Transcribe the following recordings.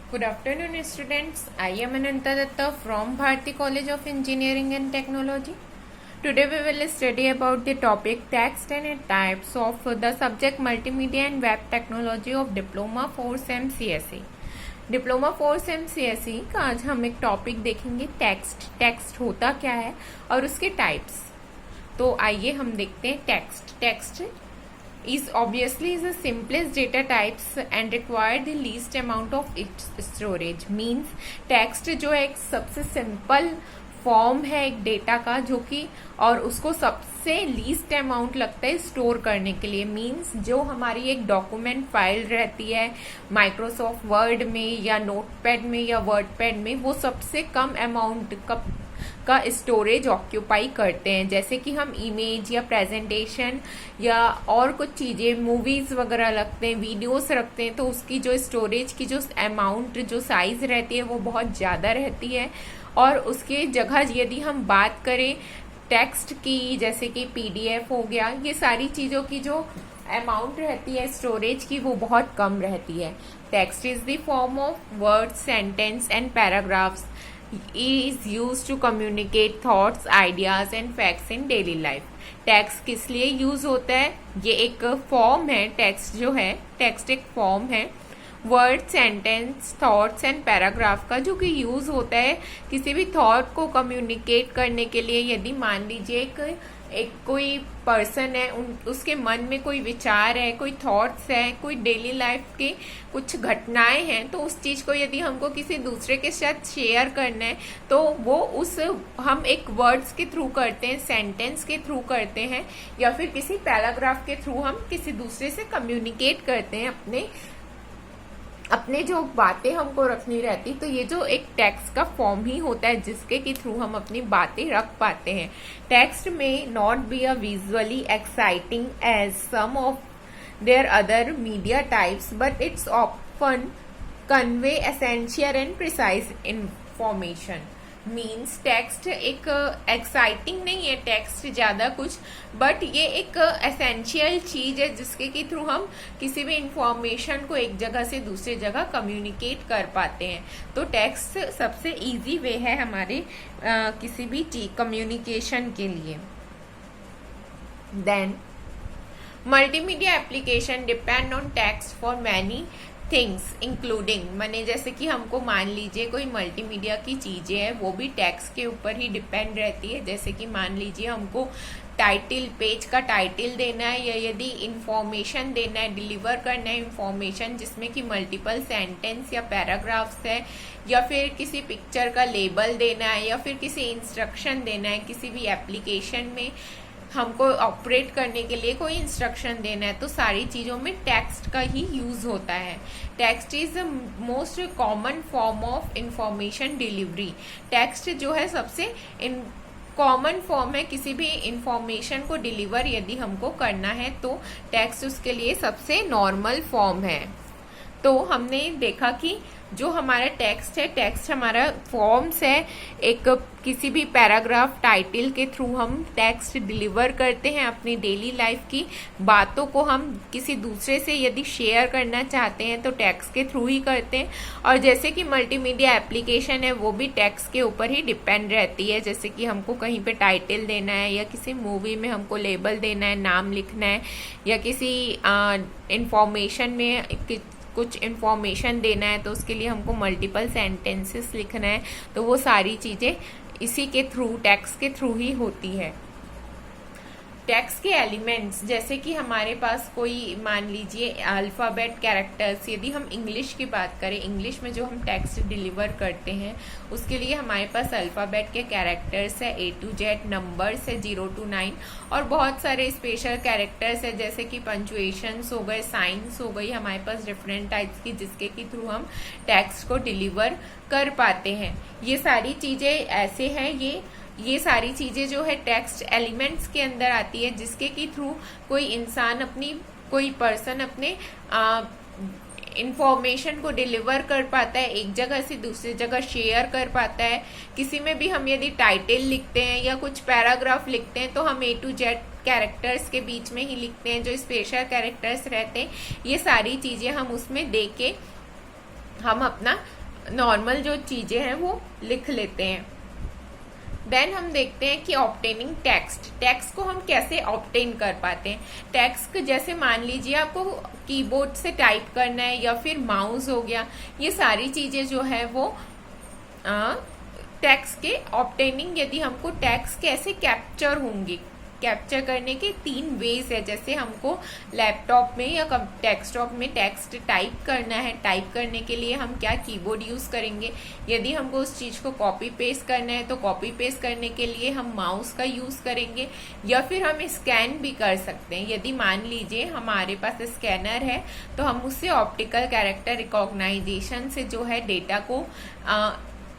Good afternoon, students. I am Ananta Datta from Bharati College of Engineering and Technology. Today we will study about the topic text and its types of the subject Multimedia and Web Technology of Diploma 4 SEM CSE. Diploma 4 SEM CSE का आज हम एक topic देखेंगे text होता क्या है और उसके टाइप्स। तो आइए हम देखते हैं text is obviously is the simplest data types and require the least amount of its storage. Means text जो है एक सबसे सिंपल फॉर्म है एक डेटा का जो कि और उसको सबसे लीस्ट अमाउंट लगता है स्टोर करने के लिए। मींस जो हमारी एक डॉक्यूमेंट फाइल रहती है माइक्रोसॉफ्ट वर्ड में या नोटपैड में या वर्डपैड में, वो सबसे कम अमाउंट का स्टोरेज ऑक्यूपाई करते हैं। जैसे कि हम इमेज या प्रेजेंटेशन या और कुछ चीज़ें मूवीज़ वगैरह रखते हैं, वीडियोस रखते हैं, तो उसकी जो स्टोरेज की जो अमाउंट जो साइज़ रहती है वो बहुत ज़्यादा रहती है। और उसके जगह यदि हम बात करें टेक्स्ट की, जैसे कि PDF हो गया, ये सारी चीज़ों की जो अमाउंट रहती है स्टोरेज की वो बहुत कम रहती है। Text is the form of words, sentence and paragraphs is used to communicate thoughts, ideas and facts in daily life. Text किस लिए यूज होता है? ये एक फॉर्म है, टेक्स्ट जो है, टेक्स्ट एक फॉर्म है word, sentence, thoughts and paragraph का, जो कि यूज होता है किसी भी थॉट को कम्युनिकेट करने के लिए। यदि मान लीजिए एक कोई पर्सन है, उसके मन में कोई विचार है, कोई थॉट्स है, कोई डेली लाइफ के कुछ घटनाएं हैं, तो उस चीज को यदि हमको किसी दूसरे के साथ शेयर करना है तो वो हम एक वर्ड्स के थ्रू करते हैं, सेंटेंस के थ्रू करते हैं या फिर किसी पैराग्राफ के थ्रू हम किसी दूसरे से कम्युनिकेट करते हैं अपने जो बातें हमको रखनी रहती। तो ये जो एक टेक्स्ट का फॉर्म ही होता है जिसके के थ्रू हम अपनी बातें रख पाते हैं। टेक्स्ट में not be a visually exciting as some of their other media types, but it's often convey essential and precise information. Means text एक एक्साइटिंग नहीं है, टेक्स्ट ज्यादा कुछ, बट ये एक एसेंशियल चीज है जिसके के थ्रू हम किसी भी इंफॉर्मेशन को एक जगह से दूसरी जगह कम्युनिकेट कर पाते हैं। तो टेक्स्ट सबसे इजी वे है हमारे किसी भी कम्युनिकेशन के लिए। Then multimedia application depend on text for many things including, माने जैसे कि हमको मान लीजिए कोई मल्टीमीडिया की चीजें हैं वो भी टेक्स्ट के ऊपर ही डिपेंड रहती है। जैसे कि मान लीजिए हमको टाइटल, पेज का टाइटल देना है या यदि इंफॉर्मेशन देना है, डिलीवर करना है इंफॉर्मेशन जिसमें कि मल्टीपल सेंटेंस या पैराग्राफ्स है, या फिर किसी पिक्चर का लेबल देना है या फिर किसी इंस्ट्रक्शन देना है, किसी भी एप्लीकेशन में हमको ऑपरेट करने के लिए कोई इंस्ट्रक्शन देना है, तो सारी चीजों में टेक्स्ट का ही यूज होता है। Text is the most common form of information delivery. Text जो है सबसे कॉमन फॉर्म है किसी भी इंफॉर्मेशन को डिलीवर यदि हमको करना है, तो टेक्स्ट उसके लिए सबसे नॉर्मल फॉर्म है। तो हमने देखा कि जो हमारा टेक्स्ट है, टेक्स्ट हमारा फॉर्म्स है, एक किसी भी पैराग्राफ टाइटल के थ्रू हम टेक्स्ट डिलीवर करते हैं। अपनी डेली लाइफ की बातों को हम किसी दूसरे से यदि शेयर करना चाहते हैं तो टेक्स्ट के थ्रू ही करते हैं। और जैसे कि मल्टीमीडिया एप्लीकेशन है वो भी टेक्स्ट के ऊपर ही डिपेंड रहती है। जैसे कि हमको कहीं पे टाइटल देना है या किसी मूवी में हमको लेबल देना है, नाम लिखना है, या किसी इंफॉर्मेशन में कुछ इन्फॉर्मेशन देना है तो उसके लिए हमको मल्टीपल सेंटेंसेस लिखना है, तो वो सारी चीज़ें इसी के थ्रू, टेक्स्ट के थ्रू ही होती है। टेक्स्ट के एलिमेंट्स, जैसे कि हमारे पास कोई मान लीजिए अल्फ़ाबेट, कैरेक्टर्स, यदि हम इंग्लिश की बात करें, इंग्लिश में जो हम टेक्स्ट डिलीवर करते हैं उसके लिए हमारे पास अल्फ़ाबेट के कैरेक्टर्स है A to Z, नंबर्स है 0 to 9, और बहुत सारे स्पेशल कैरेक्टर्स है जैसे कि पंचुएशंस हो गए, साइंस हो गई, हमारे पास डिफरेंट टाइप्स की जिसके के थ्रू हम टेक्स्ट को डिलीवर कर पाते हैं। ये सारी चीज़ें ऐसे हैं, ये सारी चीजें जो है टेक्स्ट एलिमेंट्स के अंदर आती है जिसके के थ्रू कोई पर्सन अपने इंफॉर्मेशन को डिलीवर कर पाता है, एक जगह से दूसरी जगह शेयर कर पाता है। किसी में भी हम यदि टाइटल लिखते हैं या कुछ पैराग्राफ लिखते हैं तो हम A to Z कैरेक्टर्स के बीच में ही लिखते हैं, जो स्पेशल कैरेक्टर्स रहते हैं। ये सारी चीजें हम उसमें दे के हम अपना नॉर्मल जो चीजें हैं वो लिख लेते हैं। देन हम देखते हैं कि ऑब्टेनिंग टेक्स्ट, टेक्स्ट को हम कैसे ऑब्टेन कर पाते हैं। टेक्स्ट जैसे मान लीजिए आपको कीबोर्ड से टाइप करना है या फिर माउस हो गया, ये सारी चीजें जो है वो टेक्स्ट के ऑब्टेनिंग, यदि हमको टेक्स्ट कैसे कैप्चर होंगी, कैप्चर करने के 3 वेज है। जैसे हमको लैपटॉप में या डेस्कटॉप में टेक्स्ट टाइप करना है, टाइप करने के लिए हम क्या कीबोर्ड यूज करेंगे। यदि हमको उस चीज को कॉपी पेस्ट करना है तो कॉपी पेस्ट करने के लिए हम माउस का यूज करेंगे, या फिर हम स्कैन भी कर सकते हैं। यदि मान लीजिए हमारे पास स्कैनर है तो हम उससे ऑप्टिकल कैरेक्टर रिकॉग्नाइजेशन से जो है डेटा को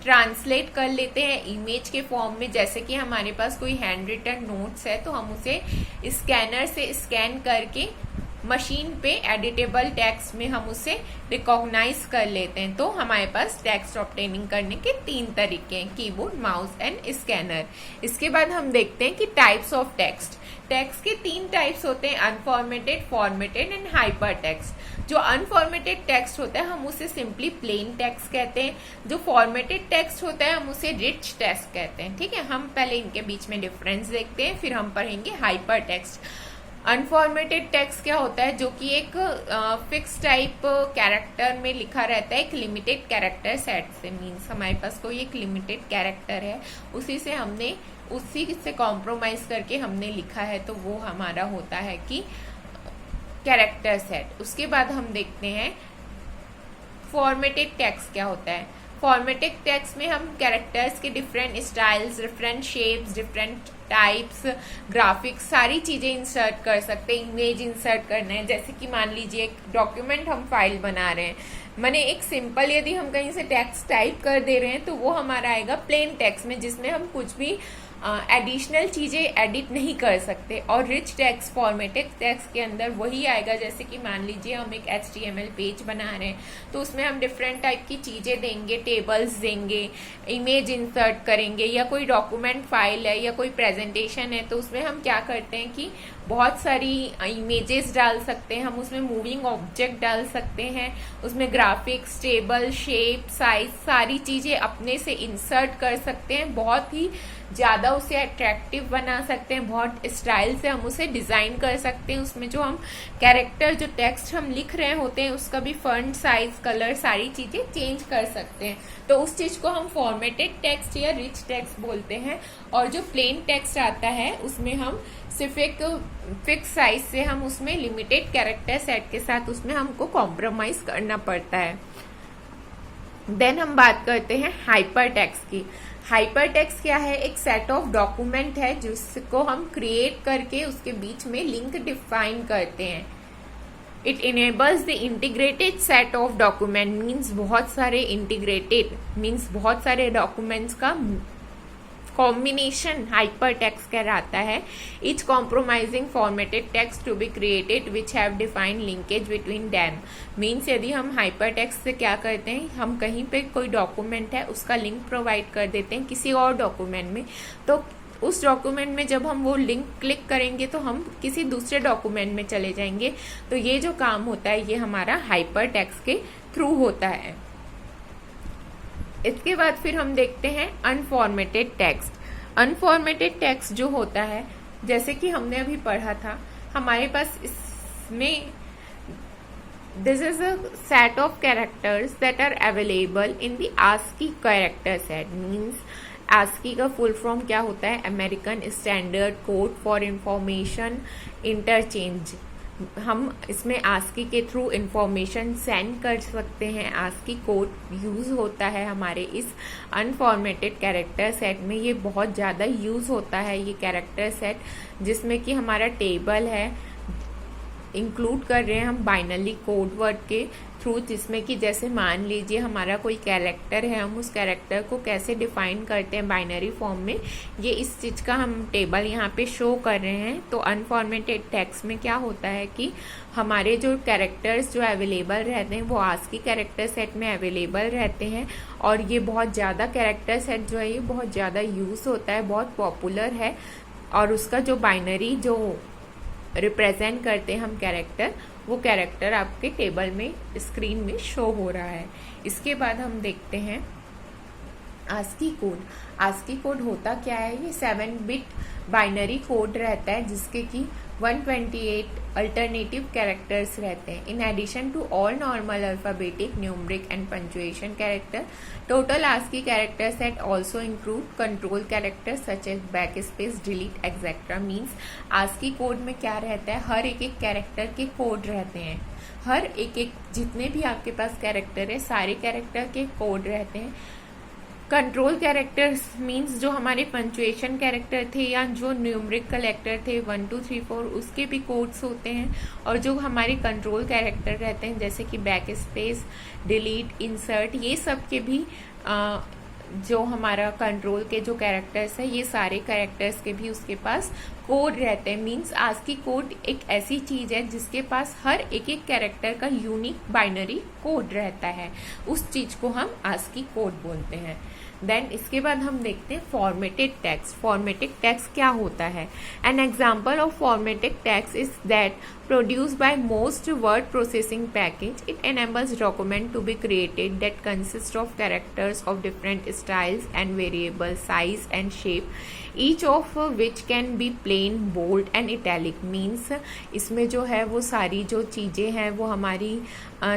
ट्रांसलेट कर लेते हैं इमेज के फॉर्म में। जैसे कि हमारे पास कोई हैंड रिटन नोट्स है तो हम उसे स्कैनर से स्कैन करके मशीन पे एडिटेबल टेक्स्ट में हम उसे रिकॉग्नाइज कर लेते हैं। तो हमारे पास टेक्स्ट ऑब्टेनिंग करने के 3 तरीके हैं, कीबोर्ड, माउस एंड स्कैनर। इसके बाद हम देखते हैं कि टाइप्स ऑफ टेक्स्ट। टेक्स्ट के 3 टाइप्स होते हैं, unformatted, formatted and hyper text. जो अनफॉर्मेटेड टेक्स्ट होता है हम उसे सिंपली प्लेन टेक्स्ट कहते हैं। जो फॉर्मेटेड टेक्स्ट होता है हम उसे रिच टेक्स्ट कहते हैं। ठीक है, हम पहले इनके बीच में डिफरेंस देखते हैं, फिर हम पढ़ेंगे हाइपर टेक्स्ट। अनफॉर्मेटेड टेक्स्ट क्या होता है, जो कि एक फिक्स टाइप कैरेक्टर में लिखा रहता है, एक लिमिटेड कैरेक्टर सेट से। मीन्स हमारे पास कोई एक लिमिटेड कैरेक्टर है, उसी से कॉम्प्रोमाइज करके हमने लिखा है, तो वो हमारा होता है कि कैरेक्टर सेट। उसके बाद हम देखते हैं फॉर्मेटेड टेक्स्ट क्या होता है। फॉर्मेटेड टेक्स्ट में हम कैरेक्टर्स के different styles, different shapes, different types, graphics, सारी चीजें इंसर्ट कर सकते हैं। इमेज इंसर्ट करना है, जैसे कि मान लीजिए एक डॉक्यूमेंट हम फाइल बना रहे हैं, माने एक सिंपल यदि हम कहीं से टेक्स्ट टाइप कर दे रहे हैं तो वो हमारा आएगा प्लेन टेक्स्ट में, जिसमें हम कुछ भी एडिशनल चीजें एडिट नहीं कर सकते। और रिच टेक्स्ट, फॉर्मेटेड टेक्स्ट के अंदर वही आएगा। जैसे कि मान लीजिए हम एक HTML पेज बना रहे हैं तो उसमें हम डिफरेंट टाइप की चीजें देंगे, टेबल्स देंगे, इमेज इंसर्ट करेंगे, या कोई डॉक्यूमेंट फाइल है या कोई प्रेजेंटेशन है तो उसमें हम क्या करते हैं कि बहुत सारी इमेजेस डाल सकते हैं, हम उसमें मूविंग ऑब्जेक्ट डाल सकते हैं, उसमें ग्राफिक्स, टेबल, शेप, साइज, सारी चीजें अपने से इंसर्ट कर सकते हैं। बहुत ही ज्यादा उसे अट्रैक्टिव बना सकते हैं, बहुत स्टाइल से हम उसे डिजाइन कर सकते हैं। उसमें जो हम कैरेक्टर, जो टेक्स्ट हम लिख रहे होते हैं उसका भी फॉन्ट, साइज, कलर, सारी चीजें चेंज कर सकते हैं। तो उस चीज को हम फॉर्मेटेड टेक्स्ट या रिच टेक्स्ट बोलते हैं। और जो प्लेन टेक्स्ट आता है उसमें हम सिर्फ एक फिक्स साइज से हम उसमें लिमिटेड कैरेक्टर सेट के साथ उसमें हमको कॉम्प्रोमाइज करना पड़ता है। देन हम बात करते हैं हाइपर टेक्स्ट की। हाइपर टेक्स्ट क्या है, एक सेट ऑफ डॉक्यूमेंट है जिसको हम क्रिएट करके उसके बीच में लिंक डिफाइन करते हैं। It enables the integrated set of document, means बहुत सारे इंटीग्रेटेड, मीन्स बहुत सारे डॉक्यूमेंट्स का कॉम्बिनेशन हाइपर टेक्स्ट कहलाता है। Each compromising formatted text to be created which have defined linkage between them. Means यदि हम हाइपर टेक्स्ट से क्या करते हैं, हम कहीं पे कोई डॉक्यूमेंट है उसका लिंक प्रोवाइड कर देते हैं किसी और डॉक्यूमेंट में, तो उस डॉक्यूमेंट में जब हम वो लिंक क्लिक करेंगे तो हम किसी दूसरे डॉक्यूमेंट में चले जाएंगे। तो ये जो काम होता है ये हमारा हाइपर टेक्स्ट के थ्रू होता है। इसके बाद फिर हम देखते हैं अनफॉर्मेटेड टेक्स्ट। अनफॉर्मेटेड टेक्स्ट जो होता है, जैसे कि हमने अभी पढ़ा था, हमारे पास इसमें this is a set of characters that are available in the ASCII character set. Means ASCII का फुल फॉर्म क्या होता है, American standard code for information interchange. हम इसमें ASCII के थ्रू इंफॉर्मेशन सेंड कर सकते हैं। ASCII कोड यूज होता है हमारे इस अनफॉर्मेटेड कैरेक्टर सेट में। ये बहुत ज़्यादा यूज होता है ये कैरेक्टर सेट, जिसमें कि हमारा टेबल है, इंक्लूड कर रहे हैं हम बाइनरी कोड वर्ड के थ्रू, जिसमें कि जैसे मान लीजिए हमारा कोई कैरेक्टर है, हम उस कैरेक्टर को कैसे डिफाइन करते हैं बाइनरी फॉर्म में, ये इस चीज का हम टेबल यहाँ पे शो कर रहे हैं। तो अनफॉर्मेटेड टेक्स्ट में क्या होता है कि हमारे जो कैरेक्टर्स जो अवेलेबल रहते हैं वो ASCII कैरेक्टर सेट में अवेलेबल रहते हैं। और ये बहुत ज़्यादा कैरेक्टर सेट जो है ये बहुत ज़्यादा यूज होता है, बहुत पॉपुलर है। और उसका जो बाइनरी जो रिप्रेजेंट करते हैं हम कैरेक्टर, वो कैरेक्टर आपके टेबल में, स्क्रीन में शो हो रहा है। इसके बाद हम देखते हैं आस्की कोड। आस्की कोड होता क्या है? ये 7 बिट बाइनरी कोड रहता है जिसके कि 128 अल्टरनेटिव कैरेक्टर्स रहते हैं। In addition to all normal alphabetic, numeric and punctuation character, total ASCII character set also include control characters such as back space, delete etcetera. Means ASCII code में क्या रहता है? हर एक एक कैरेक्टर के कोड रहते हैं। हर एक एक जितने भी आपके पास कैरेक्टर है सारे कैरेक्टर के कोड रहते हैं। कंट्रोल कैरेक्टर्स मींस जो हमारे पंक्चुएशन कैरेक्टर थे या जो न्यूमरिक कैरेक्टर थे 1 2 3 4 उसके भी कोड्स होते हैं। और जो हमारे कंट्रोल कैरेक्टर रहते हैं जैसे कि बैक स्पेस, डिलीट, इंसर्ट, ये सब के भी जो हमारा कंट्रोल के जो कैरेक्टर्स है ये सारे कैरेक्टर्स के भी उसके पास कोड रहते हैं। मींस आस्की कोड एक ऐसी चीज है जिसके पास हर एक एक कैरेक्टर का यूनिक बाइनरी कोड रहता है। उस चीज को हम आस्की कोड बोलते हैं। देन इसके बाद हम देखते हैं फॉर्मेटेड टेक्स्ट। फॉर्मेटेड टेक्स्ट क्या होता है? An example of formatted text is that produced by most word processing package. It enables document to be created that consist of characters of different styles and variable size and shape, each of which can be plain, bold and italic. Means इसमें जो है वो सारी जो चीज़ें हैं वो हमारी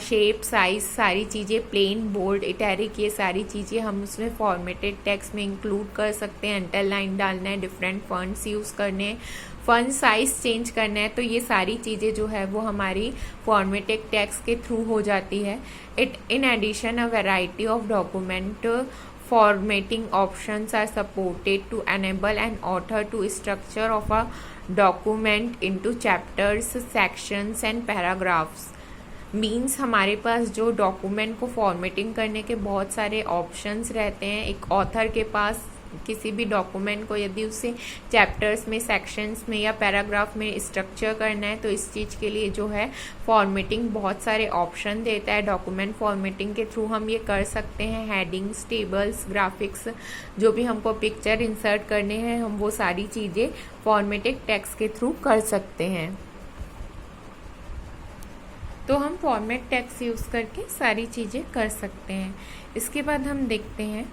शेप, साइज, सारी चीज़ें प्लेन, बोल्ड, इटैलिक, ये सारी चीज़ें हम उसमें फॉर्मेटेड टेक्स्ट में इंक्लूड कर सकते हैं। अंडरलाइन डालना है, डिफरेंट फॉन्ट्स यूज़ करने हैं, फॉन्ट साइज चेंज करना है, तो ये सारी चीज़ें जो है वो हमारी फॉर्मेटेड टेक्स्ट के थ्रू हो जाती है। It in addition a variety of document formatting options are supported to enable an author to structure of a document into chapters, sections and paragraphs. Means हमारे पास जो डॉक्यूमेंट को फॉर्मेटिंग करने के बहुत सारे ऑप्शंस रहते हैं। एक ऑथर के पास किसी भी डॉक्यूमेंट को यदि उसे चैप्टर्स में, सेक्शंस में या पैराग्राफ में स्ट्रक्चर करना है तो इस चीज़ के लिए जो है फॉर्मेटिंग बहुत सारे ऑप्शन देता है। डॉक्यूमेंट फॉर्मेटिंग के थ्रू हम ये कर सकते हैं। हेडिंग्स, टेबल्स, ग्राफिक्स, जो भी हमको पिक्चर इंसर्ट करने हैं हम वो सारी चीज़ें फॉर्मेटेड टेक्स्ट के थ्रू कर सकते हैं। तो हम फॉर्मेट टेक्स्ट यूज़ करके सारी चीज़ें कर सकते हैं। इसके बाद हम देखते हैं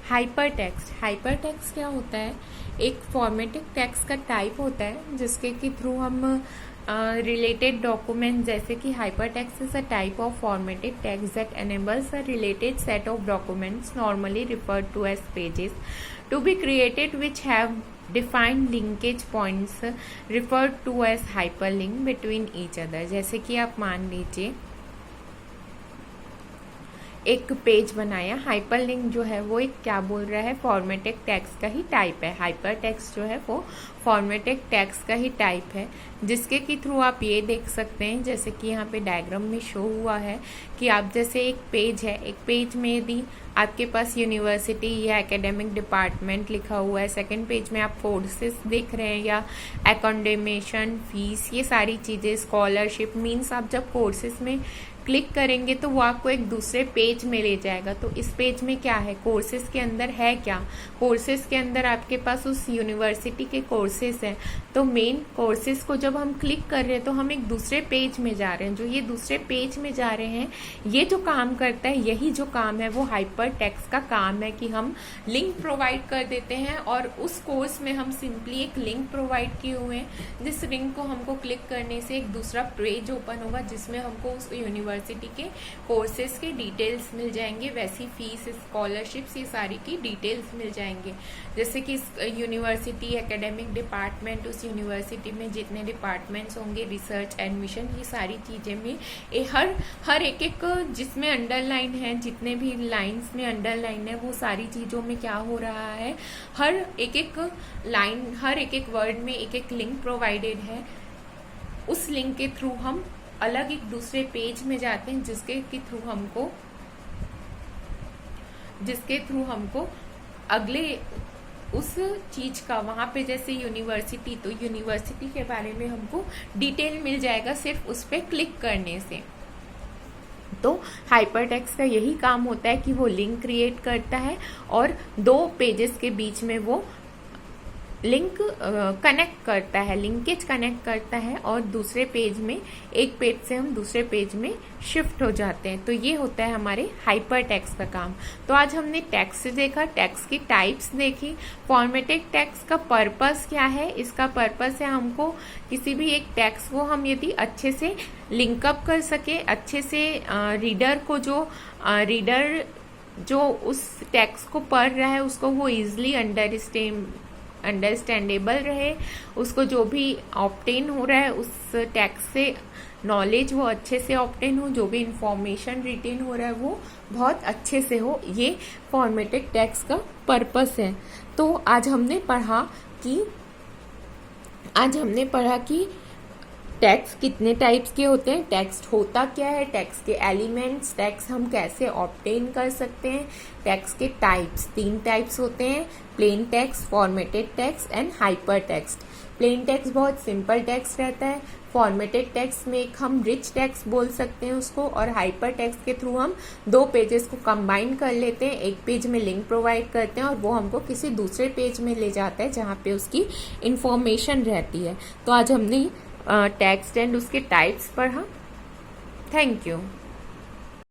हाइपर टेक्स्ट। हाइपर टेक्स्ट क्या होता है? एक फॉर्मेटेड टेक्स्ट का टाइप होता है जिसके के थ्रू हम रिलेटेड डॉक्यूमेंट, जैसे कि hyper text is a type of formatted text that enables a related set of documents normally referred to as pages to be created which have defined linkage points referred to as hyperlink between each other। जैसे कि आप मान लीजिए एक page बनाया, hyperlink जो है वो एक क्या बोल रहा है? फॉर्मेटेड टेक्स्ट का ही टाइप है। हाइपर टेक्स्ट जो है वो फॉर्मेटेड टेक्स्ट का ही टाइप है जिसके के थ्रू आप ये देख सकते हैं जैसे कि यहाँ पे डायग्राम में शो हुआ है कि आप जैसे एक पेज है, एक पेज में यदि आपके पास यूनिवर्सिटी या एकेडमिक डिपार्टमेंट लिखा हुआ है, सेकंड पेज में आप कोर्सेस देख रहे हैं या एकोमोडेशन, फीस, ये सारी चीज़ें, स्कॉलरशिप। मीन्स आप जब कोर्सेस में क्लिक करेंगे तो वो आपको एक दूसरे पेज में ले जाएगा। तो इस पेज में क्या है? कोर्सेज के अंदर है क्या? कोर्सेज के अंदर आपके पास उस यूनिवर्सिटी के कोर्सेज हैं। तो मेन कोर्सेज को जब हम क्लिक कर रहे हैं तो हम एक दूसरे पेज में जा रहे हैं। जो ये दूसरे पेज में जा रहे हैं, ये जो काम करता है, यही जो काम है वो हाइपर टेक्स्ट का काम है कि हम लिंक प्रोवाइड कर देते हैं और उस कोर्स में हम सिंपली एक लिंक प्रोवाइड किए हुए हैं जिस लिंक को हमको क्लिक करने से एक दूसरा पेज ओपन होगा जिसमें हमको उस यूनिवर्सिटी के कोर्सेज के डिटेल्स मिल जाएंगे। वैसी फीस, स्कॉलरशिप्स, ये सारी की डिटेल्स मिल जाएंगे। जैसे कि यूनिवर्सिटी, एकेडमिक डिपार्टमेंट, उस यूनिवर्सिटी में जितने डिपार्टमेंट्स होंगे, रिसर्च, एडमिशन, ये सारी चीज़ें में हर एक जिसमें अंडरलाइन है, जितने भी लाइंस में अंडरलाइन है, वो सारी चीज़ों में क्या हो रहा है? हर एक लाइन, हर एक वर्ड में एक लिंक प्रोवाइडेड है। उस लिंक के थ्रू हम अलग एक दूसरे पेज में जाते हैं जिसके थ्रू हमको अगले उस चीज का, वहां पे जैसे यूनिवर्सिटी, तो यूनिवर्सिटी के बारे में हमको डिटेल मिल जाएगा सिर्फ उस पर क्लिक करने से। तो हाइपरटेक्स्ट का यही काम होता है कि वो लिंक क्रिएट करता है और दो पेजेस के बीच में वो लिंक कनेक्ट करता है, लिंकेज कनेक्ट करता है और दूसरे पेज में, एक पेज से हम दूसरे पेज में शिफ्ट हो जाते हैं। तो ये होता है हमारे हाइपर टेक्स्ट का काम। तो आज हमने टेक्स्ट से देखा, टेक्स्ट की टाइप्स देखी, फॉर्मेटेड टेक्स्ट का पर्पस क्या है। इसका पर्पस है हमको किसी भी एक टेक्स्ट को हम यदि अच्छे से लिंकअप कर सके, अच्छे से रीडर को रीडर जो उस टेक्स्ट को पढ़ रहा है उसको वो इजिली अंडरस्टैंडेबल रहे, उसको जो भी ऑब्टेन हो रहा है उस टेक्स्ट से नॉलेज वो अच्छे से ऑब्टेन हो, जो भी इंफॉर्मेशन रिटेन हो रहा है वो बहुत अच्छे से हो। ये फॉर्मेटेड टेक्स्ट का पर्पस है। तो आज हमने पढ़ा कि टेक्स्ट कितने टाइप्स के होते हैं, टेक्स्ट होता क्या है, टेक्स्ट के एलिमेंट्स, टेक्स्ट हम कैसे ऑब्टेन कर सकते हैं, टेक्स्ट के टाइप्स, 3 टाइप्स होते हैं, plain text, formatted text and hyper text. Plain text बहुत सिंपल टेक्स्ट रहता है, फॉर्मेटेड टेक्स्ट में एक हम रिच टेक्स्ट बोल सकते हैं उसको, और हाइपर टेक्स्ट के थ्रू हम 2 पेजेस को कंबाइन कर लेते हैं, एक पेज में लिंक प्रोवाइड करते हैं और वो हमको किसी दूसरे पेज में ले जाता है जहाँ पे उसकी इंफॉर्मेशन रहती है। तो आज हमने टेक्स्ट एंड उसके टाइप्स पढ़ा। Thank you.